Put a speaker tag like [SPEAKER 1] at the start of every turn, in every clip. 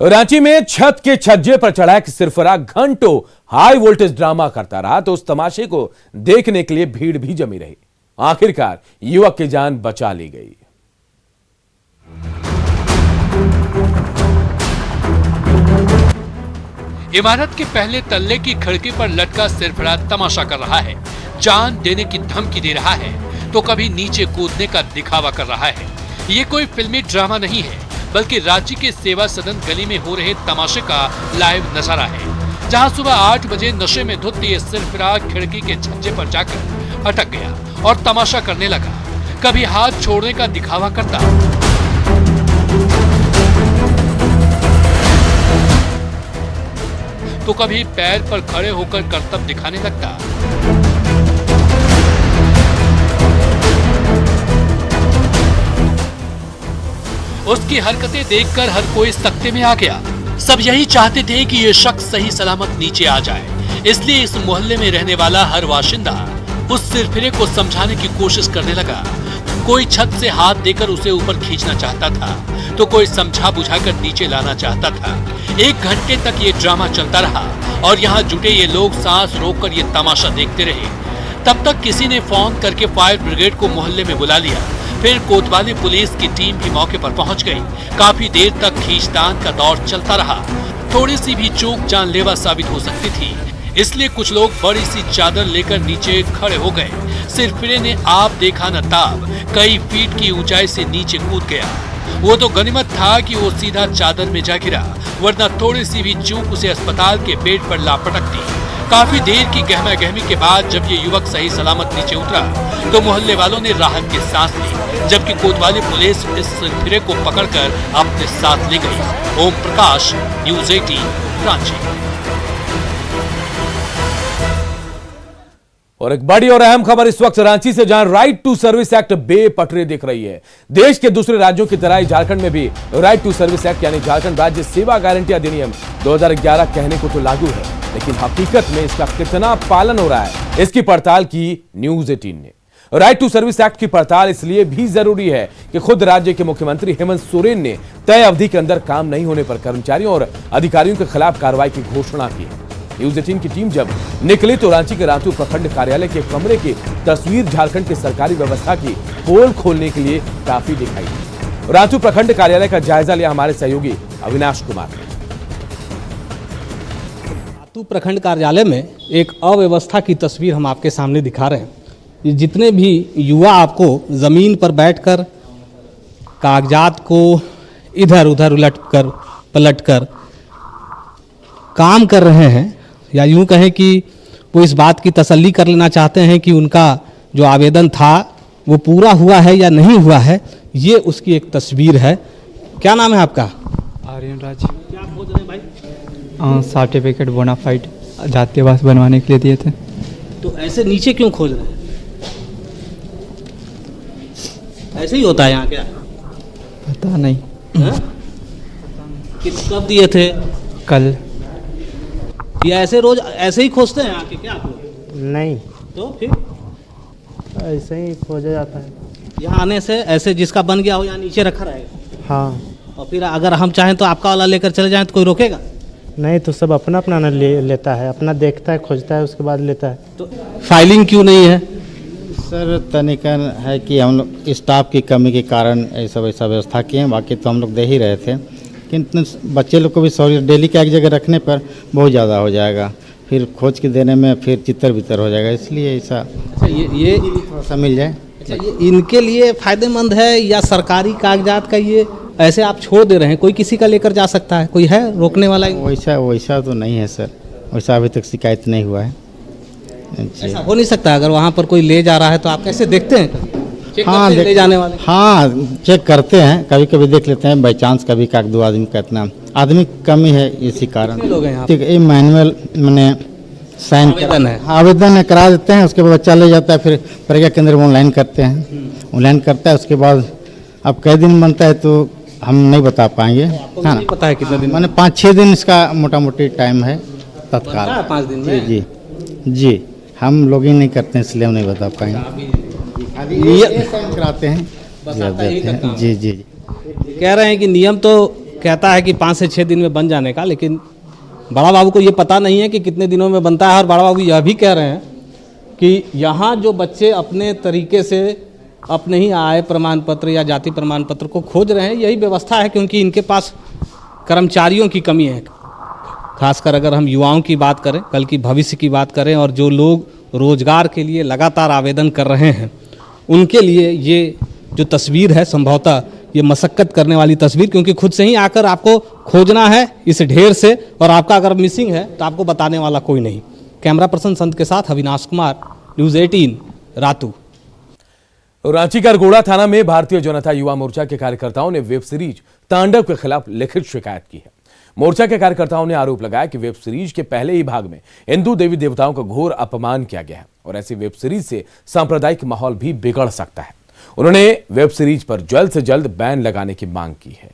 [SPEAKER 1] रांची में छत के छज्जे पर चढ़ा एक सिरफरा घंटों हाई वोल्टेज ड्रामा करता रहा तो उस तमाशे को देखने के लिए भीड़ भी जमी रही। आखिरकार युवक की जान बचा ली गई।
[SPEAKER 2] इमारत के पहले तल्ले की खिड़की पर लटका सिरफरा तमाशा कर रहा है, जान देने की धमकी दे रहा है तो कभी नीचे कूदने का दिखावा कर रहा है। ये कोई फिल्मी ड्रामा नहीं है, बल्कि रांची के सेवा सदन गली में हो रहे तमाशे का लाइव नजारा है, जहां सुबह 8 बजे नशे में धुत ये सिरफरा खिड़की के छज्जे पर जाकर अटक गया और तमाशा करने लगा। कभी हाथ छोड़ने का दिखावा करता तो कभी पैर पर खड़े होकर करतब दिखाने लगता। उसकी हरकतें देखकर हर कोई सख्ते में आ गया। सब यही चाहते थे कि ये शख्स सही सलामत नीचे आ जाए, इसलिए इस मोहल्ले में रहने वाला हर बाशिंदा उस सिरफिरे को समझाने की कोशिश करने लगा। कोई छत से हाथ देकर उसे ऊपर खींचना चाहता था तो कोई समझा बुझाकर नीचे लाना चाहता था। 1 घंटे तक ये ड्रामा चलता रहा और यहाँ जुटे ये लोग सांस रोककर ये तमाशा देखते रहे। तब तक किसी ने फोन करके फायर ब्रिगेड को मोहल्ले में बुला लिया। फिर कोतवाली पुलिस की टीम भी मौके पर पहुंच गई। काफी देर तक खींचतान का दौर चलता रहा। थोड़ी सी भी चूक जानलेवा साबित हो सकती थी, इसलिए कुछ लोग बड़ी सी चादर लेकर नीचे खड़े हो गए। सिरफिरे ने आप देखा न ताब कई फीट की ऊंचाई से नीचे कूद गया। वो तो गनीमत था कि वो सीधा चादर में जा गिरा, वरना थोड़ी सी भी चूक उसे अस्पताल के बेड पर ला पटकती। काफी देर की गहमा गहमी के बाद जब ये युवक सही सलामत नीचे उतरा तो मोहल्ले वालों ने राहत की सांस ली, जबकि कोतवाली पुलिस इस सिरफिरे को पकड़कर अपने साथ ले गई। ओम प्रकाश, न्यूज़ 18 रांची।
[SPEAKER 1] और एक बड़ी और अहम खबर इस वक्त रांची से, जहां राइट टू सर्विस एक्ट बेपटरी दिख रही है। देश के दूसरे राज्यों की तरह झारखंड में भी राइट टू सर्विस एक्ट यानी झारखंड राज्य सेवा गारंटी अधिनियम 2011 कहने को तो लागू है, लेकिन हकीकत में इसका कितना पालन हो रहा है, इसकी पड़ताल की न्यूज़ 18 ने। राइट टू सर्विस एक्ट की पड़ताल इसलिए भी जरूरी है कि खुद राज्य के मुख्यमंत्री हेमंत सोरेन ने तय अवधि के अंदर काम नहीं होने पर कर्मचारियों और अधिकारियों के खिलाफ कार्रवाई की घोषणा की है। न्यूज़ 18 की टीम जब निकली तो रांची के रातू प्रखंड कार्यालय के कमरे की तस्वीर झारखंड की सरकारी व्यवस्था की पोल खोलने के लिए काफी दिखाई दी। रातू प्रखंड कार्यालय का जायजा लिया हमारे सहयोगी अविनाश कुमार ने।
[SPEAKER 3] रातू प्रखंड कार्यालय में एक अव्यवस्था की तस्वीर हम आपके सामने दिखा रहे हैं। जितने भी युवा आपको जमीन पर बैठकर कागजात को इधर उधर उलटकर पलटकर काम कर रहे हैं, या यूं कहें कि वो इस बात की तसल्ली कर लेना चाहते हैं कि उनका जो आवेदन था वो पूरा हुआ है या नहीं हुआ है, ये उसकी एक तस्वीर है। क्या नाम है आपका?
[SPEAKER 4] आर्यन राज।
[SPEAKER 3] क्या खोज रहे हैं भाई?
[SPEAKER 4] सर्टिफिकेट बोनाफाइड जातीयवास बनवाने के लिए दिए थे।
[SPEAKER 3] तो ऐसे नीचे क्यों खोज रहे हैं? ऐसे ही होता है यहाँ क्या?
[SPEAKER 4] पता नहीं।
[SPEAKER 3] कब दिए थे?
[SPEAKER 4] कल।
[SPEAKER 3] या ऐसे रोज ऐसे ही खोजते हैं आके क्या आप लोग?
[SPEAKER 5] नहीं,
[SPEAKER 3] तो फिर
[SPEAKER 5] ऐसे ही खोजा जाता है।
[SPEAKER 3] यहाँ आने से ऐसे जिसका बन गया हो यहाँ नीचे रखा रहेगा।
[SPEAKER 5] हाँ,
[SPEAKER 3] और फिर अगर हम चाहें तो आपका वाला लेकर चले जाएं तो कोई रोकेगा?
[SPEAKER 5] नहीं तो सब अपना अपना लेता है, अपना देखता है, खोजता है, उसके बाद लेता है।
[SPEAKER 3] तो फाइलिंग क्यों नहीं है?
[SPEAKER 6] सर तनिक है कि हम लोग स्टाफ की कमी के कारण ऐसा व्यवस्था किए हैं, बाकी तो हम लोग दे ही रहे थे। लेकिन बच्चे लोग को भी सहूलियत डेली का एक जगह रखने पर बहुत ज़्यादा हो जाएगा, फिर खोज के देने में फिर चित्तर बितर हो जाएगा, इसलिए ऐसा
[SPEAKER 3] अच्छा ये
[SPEAKER 6] थोड़ा सा मिल जाए।
[SPEAKER 3] अच्छा ये इनके लिए फ़ायदेमंद है या सरकारी कागजात का ये ऐसे आप छोड़ दे रहे हैं? कोई किसी का लेकर जा सकता है, कोई है रोकने वाला?
[SPEAKER 6] वैसा तो नहीं है सर, वैसा अभी तक शिकायत नहीं हुआ है।
[SPEAKER 3] ऐसा हो नहीं सकता? अगर वहाँ पर कोई ले जा रहा है तो आप कैसे देखते हैं? चेक
[SPEAKER 6] हाँ,
[SPEAKER 3] करते हैं ले जाने वाले?
[SPEAKER 6] हाँ चेक करते हैं, कभी कभी देख लेते हैं बाई चांस, कभी का 2 आदमी का इतना आदमी कमी है इसी कारण।
[SPEAKER 3] लोग हैं यहाँ?
[SPEAKER 6] ठीक है, ये मैनुअल मैंने साइन आवेदन करा देते हैं, उसके बाद बच्चा ले जाता है, फिर प्रज्ञा केंद्र में ऑनलाइन करते हैं, ऑनलाइन करता है, उसके बाद अब कई दिन बनता है तो हम नहीं बता पाएंगे। हाँ,
[SPEAKER 3] नहीं पता है कितने दिन?
[SPEAKER 6] मैंने 5-6 दिन इसका मोटा मोटी टाइम है तत्काल।
[SPEAKER 3] 5 दिन में?
[SPEAKER 6] जी जी, हम लोग ही नहीं करते हैं इसलिए हम नहीं बता पाएंगे। कराते हैं
[SPEAKER 3] बस आता है,
[SPEAKER 6] जी जी।
[SPEAKER 3] कह रहे हैं कि नियम तो कहता है कि 5 से 6 दिन में बन जाने का, लेकिन बड़ा बाबू को ये पता नहीं है कि कितने दिनों में बनता है। और बड़ा बाबू यह भी कह रहे हैं कि यहाँ जो बच्चे अपने तरीके से अपने ही आय प्रमाण पत्र या जाति प्रमाण पत्र को खोज रहे हैं, यही व्यवस्था है, क्योंकि इनके पास कर्मचारियों की कमी है। खासकर अगर हम युवाओं की बात करें, कल की भविष्य की बात करें, और जो लोग रोजगार के लिए लगातार आवेदन कर रहे हैं, उनके लिए ये जो तस्वीर है संभवतः ये मशक्कत करने वाली तस्वीर, क्योंकि खुद से ही आकर आपको खोजना है इस ढेर से, और आपका अगर मिसिंग है तो आपको बताने वाला कोई नहीं। कैमरा पर्सन संत के साथ अविनाश कुमार, न्यूज़ 18 रातू।
[SPEAKER 1] रांची का अरगोड़ा थाना में भारतीय जनता युवा मोर्चा के कार्यकर्ताओं ने वेब सीरीज तांडव के खिलाफ लिखित शिकायत की है। मोर्चा के कार्यकर्ताओं ने आरोप लगाया कि वेब सीरीज के पहले ही भाग में हिंदू देवी देवताओं का घोर अपमान किया गया है और ऐसी वेब सीरीज से सांप्रदायिक माहौल भी बिगड़ सकता है। उन्होंने वेब सीरीज पर जल्द से जल्द बैन लगाने की मांग की है।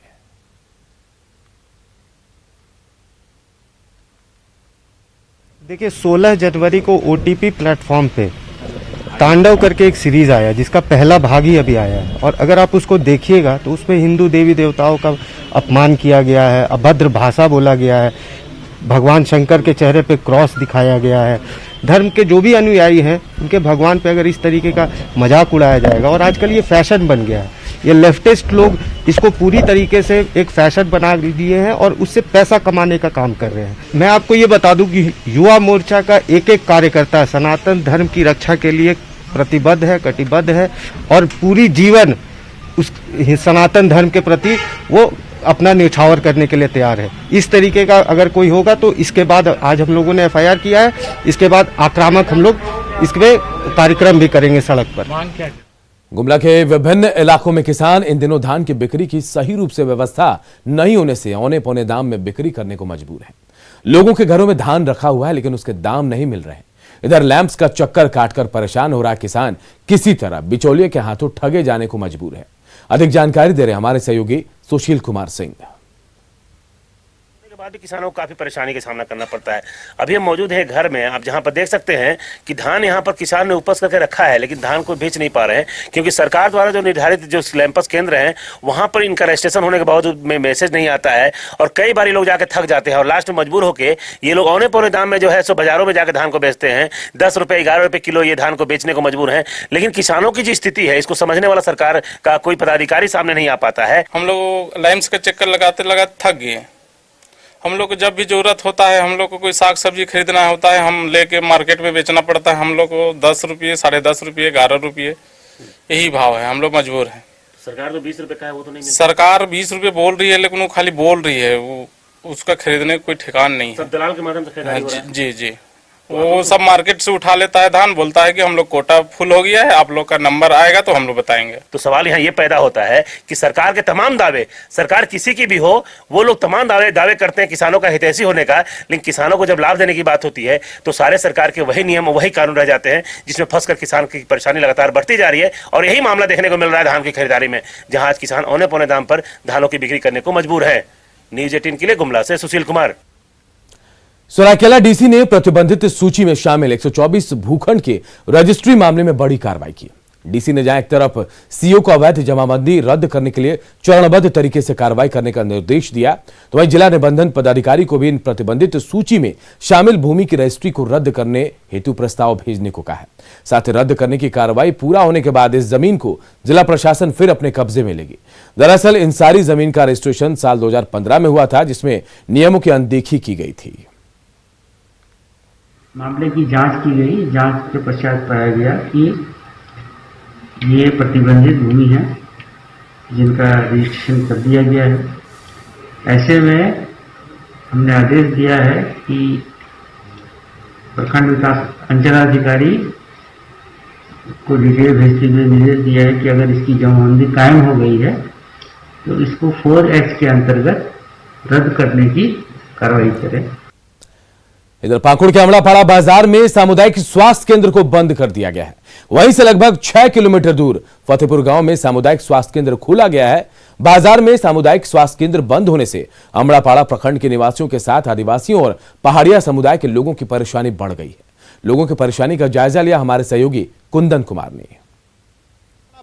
[SPEAKER 7] देखिए 16 जनवरी को OTP प्लेटफॉर्म पे तांडव करके एक सीरीज आया, जिसका पहला भाग ही अभी आया है, और अगर आप उसको देखिएगा तो उसमें हिंदू देवी देवताओं का अपमान किया गया है, अभद्र भाषा बोला गया है, भगवान शंकर के चेहरे पे क्रॉस दिखाया गया है। धर्म के जो भी अनुयायी हैं उनके भगवान पे अगर इस तरीके का मजाक उड़ाया जाएगा, और आजकल ये फैशन बन गया है, ये लेफ्टिस्ट लोग इसको पूरी तरीके से एक फैशन बना दिए हैं और उससे पैसा कमाने का काम कर रहे हैं। मैं आपको ये बता दूं कि युवा मोर्चा का एक एक कार्यकर्ता सनातन धर्म की रक्षा के लिए प्रतिबद्ध है, कटिबद्ध है, और पूरी जीवन उस सनातन धर्म के प्रति वो अपना न्यौछावर करने के लिए तैयार है। इस तरीके का अगर कोई होगा तो इसके बाद आज हम लोगों ने FIR किया है, इसके बाद आक्रामक हम लोग इसमें कार्यक्रम भी करेंगे सड़क पर।
[SPEAKER 1] गुमला के विभिन्न इलाकों में किसान इन दिनों धान की बिक्री की सही रूप से व्यवस्था नहीं होने से औने पौने दाम में बिक्री करने को मजबूर है। लोगों के घरों में धान रखा हुआ है लेकिन उसके दाम नहीं मिल रहे। इधर लैंप्स का चक्कर काटकर परेशान हो रहा किसान किसी तरह बिचौलिए के हाथों ठगे जाने को मजबूर है। अधिक जानकारी दे रहे हमारे सहयोगी सुशील कुमार सिंह।
[SPEAKER 8] बाद भी किसानों को काफी परेशानी का सामना करना पड़ता है। अभी हम मौजूद हैं घर में, आप जहां पर देख सकते हैं कि धान यहां पर किसान ने उपज करके रखा है, लेकिन धान को बेच नहीं पा रहे हैं क्योंकि सरकार द्वारा जो निर्धारित जो लैंपस केंद्र हैं वहां पर इनका रजिस्ट्रेशन होने के बावजूद में मैसेज नहीं आता है और कई बार ये लोग जाकर थक जाते हैं और लास्ट में मजबूर होकर ये लोग औने पौने दाम में जो है सो बाजारों में जाकर धान को बेचते हैं। 10 रुपए 11 रुपए किलो ये धान को बेचने को मजबूर है। लेकिन किसानों की जो स्थिति है इसको समझने वाला सरकार का कोई पदाधिकारी सामने नहीं आ पाता है।
[SPEAKER 9] हम लोग लैंप्स का चक्कर लगाते लगाते थक गए। हम लोग को जब भी जरूरत होता है, हम लोग को कोई साग सब्जी खरीदना होता है, हम लेके मार्केट में बेचना पड़ता है। हम लोग को 10 रुपये 10.5 रुपये 11 रुपये यही भाव है। हम लोग मजबूर हैं।
[SPEAKER 8] सरकार तो 20 रुपए का है वो तो नहीं मिलता।
[SPEAKER 9] सरकार 20 रुपये बोल रही है लेकिन वो खाली बोल रही है, वो उसका खरीदने का कोई ठिकान नहीं है।
[SPEAKER 8] सब दलाल के माध्यम से खरीदारी हो रहा है।
[SPEAKER 9] जी जी, वो सब मार्केट से उठा लेता है धान, बोलता है कि हम लोग कोटा फुल हो गया है, आप लोग का नंबर आएगा तो हम लोग बताएंगे।
[SPEAKER 8] तो सवाल यहाँ ये पैदा होता है कि सरकार के तमाम दावे, सरकार किसी की भी हो, वो लोग तमाम दावे करते हैं किसानों का हितैषी होने का, लेकिन किसानों को जब लाभ देने की बात होती है तो सारे सरकार के वही नियम वही कानून रह जाते हैं जिसमें फंसकर किसान की परेशानी लगातार बढ़ती जा रही है। और यही मामला देखने को मिल रहा है धान की खरीदारी में, जहां आज किसान औने पौने दाम पर धानों की बिक्री करने को मजबूर है। न्यूज़ 18 के लिए गुमला से सुशील कुमार।
[SPEAKER 1] सरायकेला डीसी ने प्रतिबंधित सूची में शामिल 124 भूखंड के रजिस्ट्री मामले में बड़ी कार्रवाई की। डीसी ने जहां एक तरफ सीओ को अवैध जमाबंदी रद्द करने के लिए चरणबद्ध तरीके से कार्रवाई करने का निर्देश दिया, तो वहीं जिला निबंधन पदाधिकारी को भी इन प्रतिबंधित सूची में शामिल भूमि की रजिस्ट्री को रद्द करने हेतु प्रस्ताव भेजने को कहा है। साथ ही रद्द करने की कार्रवाई पूरा होने के बाद इस जमीन को जिला प्रशासन फिर अपने कब्जे में लेगी। दरअसल इन सारी जमीन का रजिस्ट्रेशन साल 2015 में हुआ था, जिसमें नियमों की अनदेखी की गई थी।
[SPEAKER 10] मामले की जांच की गई। जांच के पश्चात पाया गया कि ये प्रतिबंधित भूमि है जिनका रजिस्ट्रेशन कर दिया गया है। ऐसे में हमने आदेश दिया है कि प्रखंड विकास अंचलाधिकारी को डिटेल भेजते हुए निर्देश दिया है कि अगर इसकी जमाबंदी कायम हो गई है तो इसको 4X के अंतर्गत रद्द करने की कार्रवाई करें।
[SPEAKER 1] इधर पाकुड़ के अमड़ापाड़ा बाजार में सामुदायिक स्वास्थ्य केंद्र को बंद कर दिया गया है। वहीं से लगभग 6 किलोमीटर दूर फतेहपुर गांव में सामुदायिक स्वास्थ्य केंद्र खोला गया है। बाजार में सामुदायिक स्वास्थ्य केंद्र बंद होने से अमड़ापाड़ा प्रखंड के निवासियों के साथ आदिवासियों और पहाड़िया समुदाय के लोगों की परेशानी बढ़ गई है। लोगों की परेशानी का जायजा लिया हमारे सहयोगी कुंदन कुमार ने।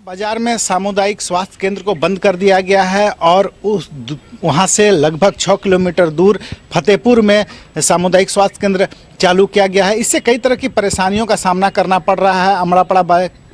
[SPEAKER 11] बाजार में सामुदायिक स्वास्थ्य केंद्र को बंद कर दिया गया है और वहां से लगभग 6 किलोमीटर दूर फतेहपुर में सामुदायिक स्वास्थ्य केंद्र चालू किया गया है। इससे कई तरह की परेशानियों का सामना करना पड़ रहा है। अमड़ापड़ा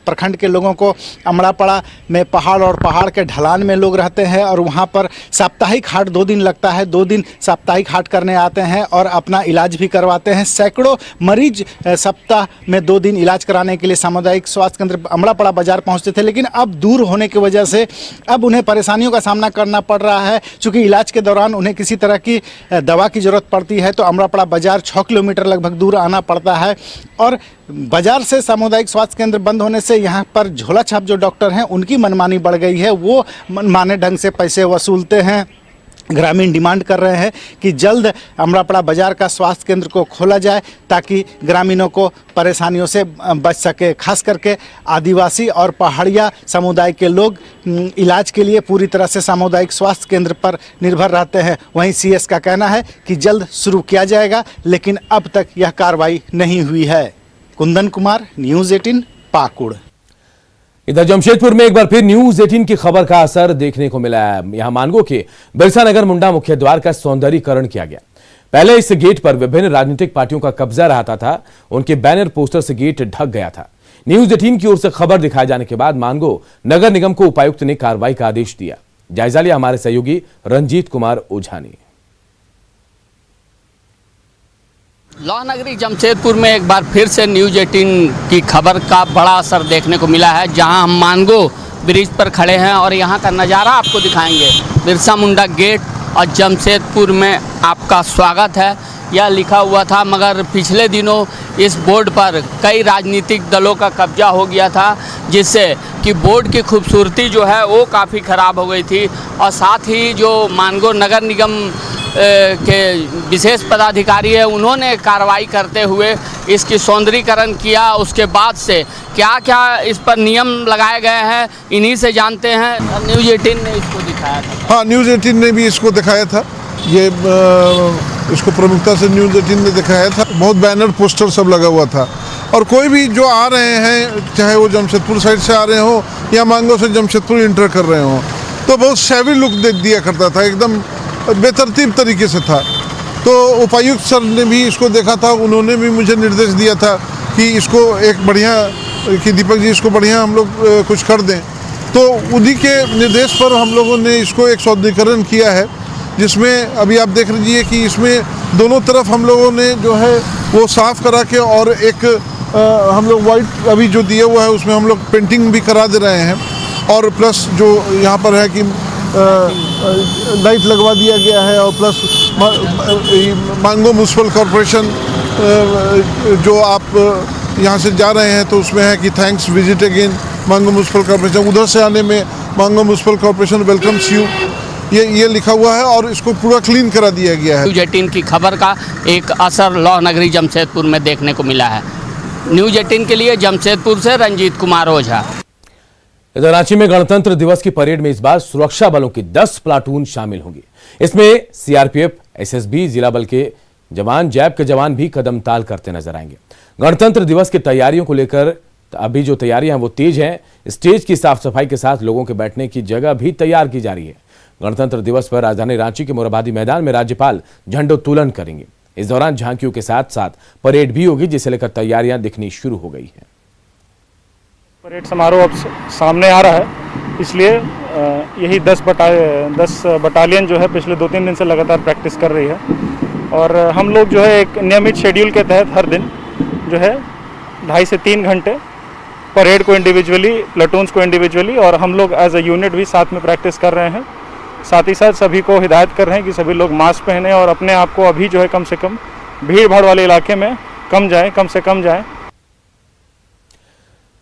[SPEAKER 11] प्रखंड के लोगों को अमड़ापड़ा में पहाड़ और पहाड़ के ढलान में लोग रहते हैं और वहाँ पर साप्ताहिक हाट 2 दिन लगता है। 2 दिन साप्ताहिक हाट करने आते हैं और अपना इलाज भी करवाते हैं। सैकड़ों मरीज सप्ताह में 2 दिन इलाज कराने के लिए सामुदायिक स्वास्थ्य केंद्र अमड़ापड़ा बाजार पहुँचते थे, लेकिन अब दूर होने की वजह से अब उन्हें परेशानियों का सामना करना पड़ रहा है। चूँकि इलाज के दौरान उन्हें किसी तरह की दवा की ज़रूरत पड़ती है तो अमड़ापड़ा बाजार 6 किलोमीटर लगभग दूर आना पड़ता है और बाजार से सामुदायिक स्वास्थ्य केंद्र बंद होने से यहाँ पर झोला छाप जो डॉक्टर हैं उनकी मनमानी बढ़ गई है। वो मनमाने ढंग से पैसे वसूलते हैं। ग्रामीण डिमांड कर रहे हैं कि जल्द अमड़ापड़ा बाजार का स्वास्थ्य केंद्र को खोला जाए ताकि ग्रामीणों को परेशानियों से बच सके। खास करके आदिवासी और पहाड़िया समुदाय के लोग इलाज के लिए पूरी तरह से सामुदायिक स्वास्थ्य केंद्र पर निर्भर रहते हैं। वहीं सीएस का कहना है कि जल्द शुरू किया जाएगा, लेकिन अब तक यह कार्रवाई नहीं हुई है। कुंदन कुमार, न्यूज़ 18 पाकुड़।
[SPEAKER 1] इधर जमशेदपुर में एक बार फिर न्यूज़ 18 की खबर का असर देखने को मिला है। यहां मानगो के बिरसा नगर मुंडा मुख्य द्वार का सौंदर्यीकरण किया गया। पहले इस गेट पर विभिन्न राजनीतिक पार्टियों का कब्जा रहता था। उनके बैनर पोस्टर से गेट ढक गया था। न्यूज़ 18 की ओर से खबर दिखाए जाने के बाद मानगो नगर निगम को उपायुक्त ने कार्रवाई का आदेश दिया। जायजा लिया हमारे सहयोगी रंजीत कुमार ओझा ने।
[SPEAKER 12] लौह नगरी जमशेदपुर में एक बार फिर से न्यूज़ 18 की खबर का बड़ा असर देखने को मिला है, जहां हम मानगो ब्रिज पर खड़े हैं और यहां का नज़ारा आपको दिखाएंगे। बिरसा मुंडा गेट और जमशेदपुर में आपका स्वागत है, यह लिखा हुआ था, मगर पिछले दिनों इस बोर्ड पर कई राजनीतिक दलों का कब्जा हो गया था, जिससे कि बोर्ड की खूबसूरती जो है वो काफ़ी ख़राब हो गई थी। और साथ ही जो मानगो नगर निगम के विशेष पदाधिकारी है उन्होंने कार्रवाई करते हुए इसकी सौंदर्यीकरण किया। उसके बाद से क्या क्या इस पर नियम लगाए गए हैं इन्हीं से जानते हैं। न्यूज़ 18 ने इसको दिखाया था।
[SPEAKER 13] हाँ, न्यूज़ 18 ने भी इसको दिखाया था। ये इसको प्रमुखता से न्यूज़ 18 ने दिखाया था। बहुत बैनर पोस्टर सब लगा हुआ था और कोई भी जो आ रहे हैं, चाहे वो जमशेदपुर साइड से आ रहे हो या मांगो से जमशेदपुर इंटर कर रहे हो, तो बहुत शैवी लुक दिया करता था, एकदम बेतरतीब तरीके से था। तो उपायुक्त सर ने भी इसको देखा था, उन्होंने भी मुझे निर्देश दिया था कि इसको एक बढ़िया कि दीपक जी इसको बढ़िया हम लोग कुछ कर दें। तो उन्हीं के निर्देश पर हम लोगों ने इसको एक सौंदर्यीकरण किया है, जिसमें अभी आप देख लीजिए कि इसमें दोनों तरफ हम लोगों ने जो है वो साफ़ करा के और एक हम लोग वाइट अभी जो दिया हुआ है उसमें हम लोग पेंटिंग भी करा दे रहे हैं। और प्लस जो यहाँ पर है कि लाइट लगवा दिया गया है और प्लस मांगो म्यूनसिपल कॉरपोरेशन जो आप यहाँ से जा रहे हैं तो उसमें है कि थैंक्स विजिट अगेन मांगो म्यूनसिपल कॉरपोरेशन। उधर से आने में मांगो म्यूनसिपल कॉरपोरेशन वेलकम्स यू, ये लिखा हुआ है और इसको पूरा क्लीन करा दिया गया है।
[SPEAKER 12] न्यूज़ 18 की खबर का एक असर लौह नगरी जमशेदपुर में देखने को मिला है। न्यूज़ 18 के लिए जमशेदपुर से रंजीत कुमार ओझा।
[SPEAKER 1] इधर रांची में गणतंत्र दिवस की परेड में इस बार सुरक्षा बलों की 10 प्लाटून शामिल होंगी। इसमें सीआरपीएफ, एसएसबी, जिला बल के जवान, जैप के जवान भी कदम ताल करते नजर आएंगे। गणतंत्र दिवस की तैयारियों को लेकर अभी जो तैयारियां हैं वो तेज हैं। स्टेज की साफ सफाई के साथ लोगों के बैठने की जगह भी तैयार की जा रही है। गणतंत्र दिवस पर राजधानी रांची के मोरहाबादी मैदान में राज्यपाल झंडोत्तोलन करेंगे। इस दौरान झांकियों के साथ साथ परेड भी होगी, जिसे लेकर तैयारियां दिखनी शुरू हो गई हैं।
[SPEAKER 14] परेड समारोह अब सामने आ रहा है, इसलिए यही 10 बटालियन जो है पिछले 2-3 दिन से लगातार प्रैक्टिस कर रही है। और हम लोग जो है एक नियमित शेड्यूल के तहत हर दिन जो है 2.5 से 3 घंटे परेड को इंडिविजुअली, प्लेटून्स को इंडिविजुअली और हम लोग एज अ यूनिट भी साथ में प्रैक्टिस कर रहे हैं। साथ ही साथ सभी को हिदायत कर रहे हैं कि सभी लोग मास्क पहने और अपने आप को अभी जो है कम से कम भीड़ भाड़ वाले इलाके में कम से कम जाएं।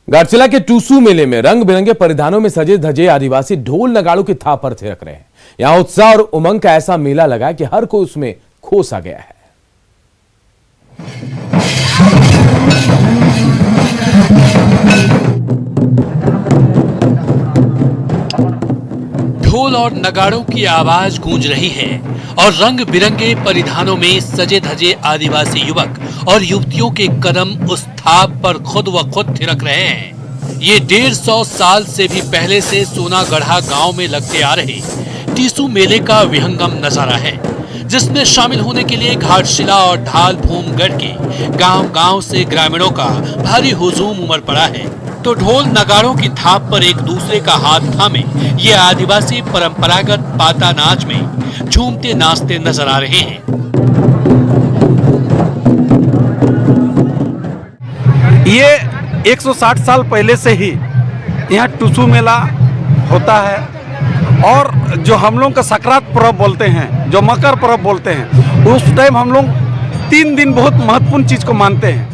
[SPEAKER 1] गारचिला के टूसू मेले में रंग बिरंगे परिधानों में सजे धजे आदिवासी ढोल नगाड़ों की थाप पर थिरक रहे हैं। यहां उत्साह और उमंग का ऐसा मेला लगा कि हर कोई उसमें खो सा गया है।
[SPEAKER 2] ढोल और नगाड़ों की आवाज गूंज रही है और रंग बिरंगे परिधानों में सजे धजे आदिवासी युवक और युवतियों के कदम उस थाप पर खुद व खुद थिरक रहे हैं। ये 150 साल से भी पहले से सोनागढ़ा गांव में लगते आ रहे टीसू मेले का विहंगम नजारा है, जिसमें शामिल होने के लिए घाटशिला और ढाल भूमगढ़ के गांव-गांव से ग्रामीणों का भारी हुजूम उमड़ पड़ा है। तो ढोल नगाड़ों की थाप पर एक दूसरे का हाथ थामे ये आदिवासी परंपरागत पाता नाच में झूमते नाचते नजर आ रहे हैं।
[SPEAKER 15] ये 160 साल पहले से ही यहाँ टूसू मेला होता है, और जो हम लोग का संक्रांत पर्व बोलते हैं, जो मकर पर्व बोलते हैं, उस टाइम हम लोग 3 दिन बहुत महत्वपूर्ण चीज को मानते हैं।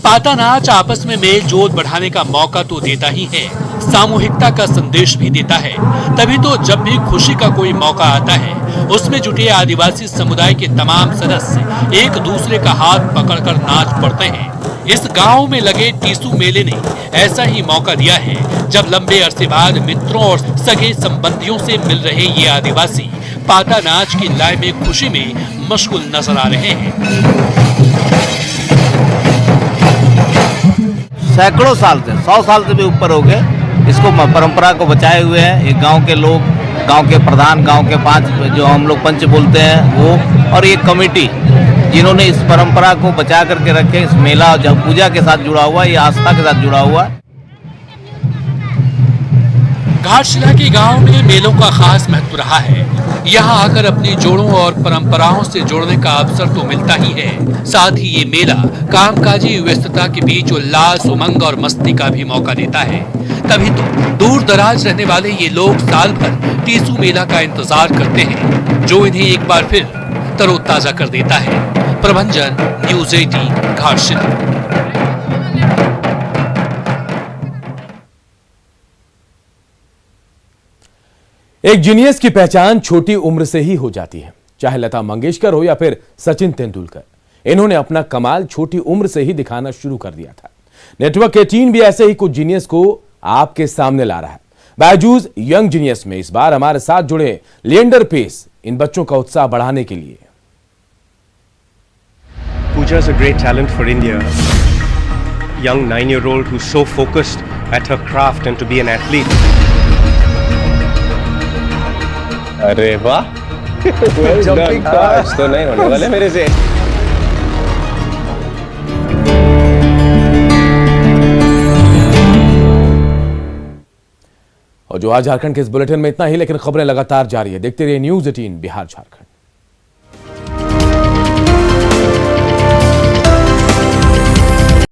[SPEAKER 2] पाता नाच आपस में मेल जोल बढ़ाने का मौका तो देता ही है, सामूहिकता का संदेश भी देता है। तभी तो जब भी खुशी का कोई मौका आता है, उसमें जुटे आदिवासी समुदाय के तमाम सदस्य एक दूसरे का हाथ पकड़कर नाच पड़ते हैं। इस गांव में लगे टीसू मेले ने ऐसा ही मौका दिया है, जब लंबे अरसे बाद मित्रों और सगे संबंधियों से मिल रहे ये आदिवासी पाता नाच की लय में खुशी में मशगूल नजर आ रहे हैं।
[SPEAKER 16] सैकड़ों साल से 100 साल से भी ऊपर हो गए इसको परंपरा को बचाए हुए हैं। ये गांव के लोग, गांव के प्रधान, गांव के 5 जो हम लोग पंच बोलते हैं वो, और ये कमेटी जिन्होंने इस परंपरा को बचा करके रखे। इस मेला जब पूजा के साथ जुड़ा हुआ है, ये आस्था के साथ जुड़ा हुआ है।
[SPEAKER 2] घाटशिला के गांव में मेलों का खास महत्व रहा है। यहाँ आकर अपनी जोड़ों और परंपराओं से जोड़ने का अवसर तो मिलता ही है, साथ ही ये मेला कामकाजी व्यस्तता के बीच उल्लास, उमंग और मस्ती का भी मौका देता है। तभी तो दूर दराज रहने वाले ये लोग साल भर टीसू मेला का इंतजार करते हैं, जो इन्हें एक बार फिर तरोताजा कर देता है। प्रभंजन, न्यूज़ 18, घाटशिला।
[SPEAKER 1] एक जीनियस की पहचान छोटी उम्र से ही हो जाती है, चाहे लता मंगेशकर हो या फिर सचिन तेंदुलकर। इन्होंने अपना कमाल छोटी उम्र से ही दिखाना शुरू कर दिया था। नेटवर्क 18 भी ऐसे ही कुछ जीनियस को आपके सामने ला रहा है। बायजूस यंग जीनियस में इस बार हमारे साथ जुड़े लिएंडर पेस इन बच्चों का उत्साह बढ़ाने के लिए।
[SPEAKER 17] Pooja is a great talent for India. Young 9-year-old who's so focused at her craft and to be an athlete.
[SPEAKER 18] अरे वाह, आज तो नहीं होने वाले मेरे से। और जो आज झारखंड के इस बुलेटिन में इतना ही, लेकिन खबरें लगातार जारी है। देखते रहिए न्यूज़ 18 बिहार झारखंड।